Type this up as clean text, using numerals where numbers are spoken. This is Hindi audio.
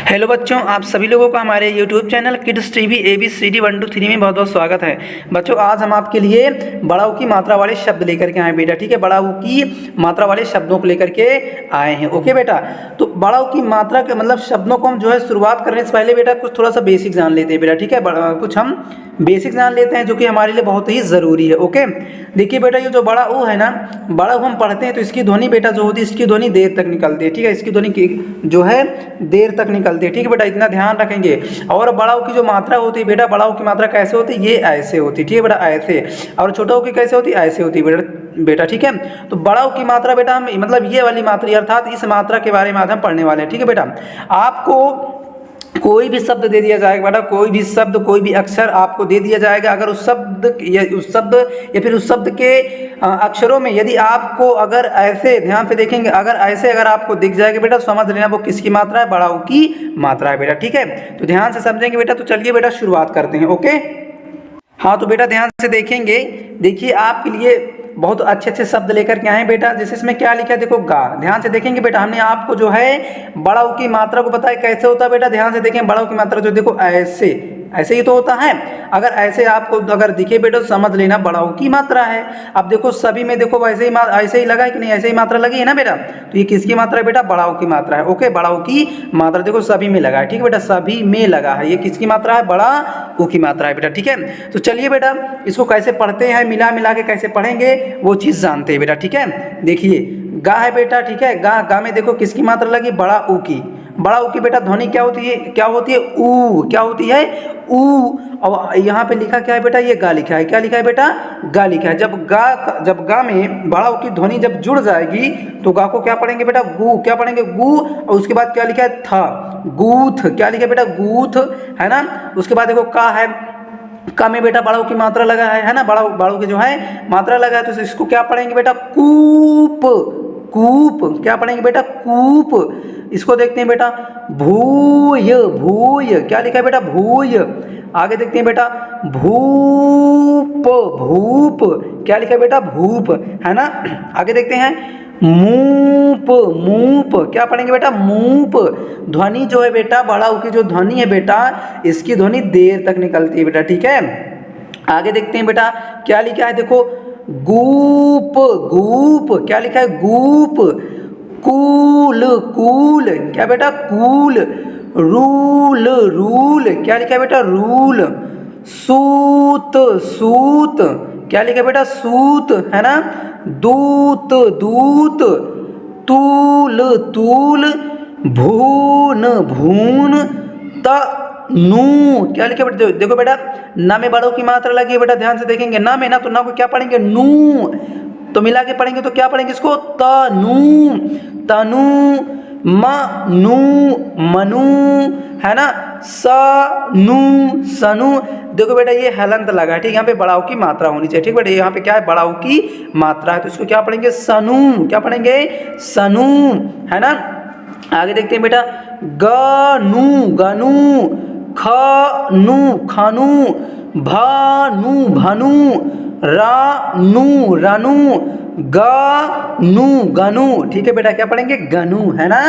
हेलो बच्चों, आप सभी लोगों का हमारे YouTube channel kids TV ABCD 1 2 3 में बहुत बहुत स्वागत है। बच्चों, आज हम आपके लिए बड़ा ऊ की मात्रा वाले शब्द लेकर के आए हैं बेटा। ठीक है, बड़ा ऊ की मात्रा वाले शब्दों को लेकर के आए हैं। ओके बेटा, तो बड़ा ऊ की मात्रा के मतलब शब्दों को हम जो है शुरुआत करने से पहले बेटा कुछ थोड़ा सा बेसिक जान लेते हैं बेटा। ठीक है, कुछ हम बेसिक जान लेते हैं जो कि हमारे लिए बहुत ही ज़रूरी है। ओके, देखिए बेटा, ये जो बड़ा ऊ है ना, बड़ा ऊ हम पढ़ते हैं तो इसकी ध्वनि बेटा जो होती है, इसकी ध्वनि देर तक निकलती है। ठीक है, इसकी ध्वनि जो है देर तक निकलती है। ठीक है बेटा, इतना ध्यान रखेंगे। और बड़ा ऊ की जो मात्रा होती है बेटा, बड़ा ऊ की मात्रा कैसे होती है, ये ऐसे होती है। ठीक है बेटा, ऐसे। और छोटा ऊ की कैसे होती है, ऐसे होती है बेटा। ठीक है, तो बड़ा ऊ की मात्रा बेटा हम मतलब ये वाली मात्रा अर्थात इस मात्रा के बारे में आज हम पढ़ने वाले हैं। ठीक है बेटा, आपको कोई भी शब्द दे दिया जाएगा बेटा, कोई भी शब्द, कोई भी अक्षर आपको दे दिया जाएगा। अगर उस शब्द या फिर उस शब्द के अक्षरों में यदि आपको अगर ऐसे ध्यान से देखेंगे, अगर आपको दिख जाएगा बेटा, तो समझ लेना वो किसकी मात्रा है, बड़ा ऊ की मात्रा है बेटा। ठीक है, तो ध्यान से समझेंगे बेटा। तो चलिए बेटा शुरुआत करते हैं। ओके, हाँ तो बेटा ध्यान से देखेंगे। देखिए आपके लिए बहुत अच्छे अच्छे शब्द लेकर के आए बेटा। जैसे इसमें क्या लिखा है, देखो गा। ध्यान से देखेंगे बेटा, हमने आपको जो है बड़ा ऊ की मात्रा को बताया कैसे होता है बेटा। ध्यान से देखें, बड़ा ऊ की मात्रा जो देखो ऐसे ही तो होता है। अगर ऐसे आपको अगर दिखे बेटा तो समझ लेना बड़ा ऊ की मात्रा है। अब देखो सभी में देखो ऐसे ही लगा है कि नहीं, ऐसे ही मात्रा लगी है ना बेटा। तो ये किसकी मात्रा है बेटा, बड़ा ऊ की मात्रा है। ओके, बड़ा ऊ की मात्रा देखो सभी में लगा है। ठीक है बेटा, सभी में लगा है। ये किसकी मात्रा है, बड़ा ऊ की मात्रा है बेटा। ठीक है, तो चलिए बेटा इसको कैसे पढ़ते हैं, मिला के कैसे पढ़ेंगे वो चीज़ जानते हैं बेटा। ठीक है, देखिए गा है बेटा। ठीक है, गा में देखो किसकी मात्रा लगी, बड़ा ऊ की। बड़ा ऊ की बेटा ध्वनि क्या होती है, ऊ। क्या होती है, ऊ। और यहाँ पे लिखा क्या है बेटा, ये गा लिखा है। क्या लिखा है बेटा, गा लिखा है। जब गा में बड़ा ऊ की ध्वनि जब जुड़ जाएगी तो गा को क्या पढ़ेंगे बेटा, गू। क्या पढ़ेंगे, गू। और उसके बाद क्या लिखा है, था, गूथ। क्या लिखा है बेटा, गूथ, है ना। उसके बाद देखो का है, का में बेटा बड़ा ऊ की मात्रा लगा है ना, बड़ा ऊ की जो है मात्रा लगा है। तो इसको क्या पढ़ेंगे बेटा, कूप। क्या पढ़ेंगे बेटा, कूप। इसको देखते हैं बेटा, भूय। क्या लिखा है बेटा, भूय। आगे देखते हैं बेटा, भूप। क्या लिखा है बेटा, भूप, है ना। आगे देखते हैं, मूप। क्या पढ़ेंगे बेटा, मूप। ध्वनि जो है बेटा, बड़ा ऊ की जो ध्वनि है बेटा, इसकी ध्वनि देर तक निकलती है बेटा। ठीक है, आगे देखते हैं बेटा क्या लिखा है, देखो गूप। क्या लिखा है, गूप। कूल। क्या बेटा, कूल। रूल। क्या लिखा है बेटा, रूल। सूत। क्या लिखा है बेटा, सूत, है ना। दूत। तूल। भून। तनु। क्या लिखा बेटा, देखो बेटा ना में बड़ों की मात्रा लगी है बेटा। ध्यान से देखेंगे, ना में ना तो ना को क्या पढ़ेंगे, नू। तो मिला के पढ़ेंगे तो क्या पढ़ेंगे इसको, तनु। मनु, है ना। सनु। देखो बेटा ये हलंत लगा है। ठीक है, यहाँ पे बड़ा ऊ की मात्रा होनी चाहिए। ठीक बेटा, यहाँ पे क्या है, बड़ा ऊ की मात्रा है तो इसको क्या पढ़ेंगे, सनु। क्या पढ़ेंगे, सनु, है ना। आगे देखते हैं बेटा, गनु। खनु। भनु। रनु। गनु। ठीक है बेटा, क्या पढ़ेंगे, गनु, है ना।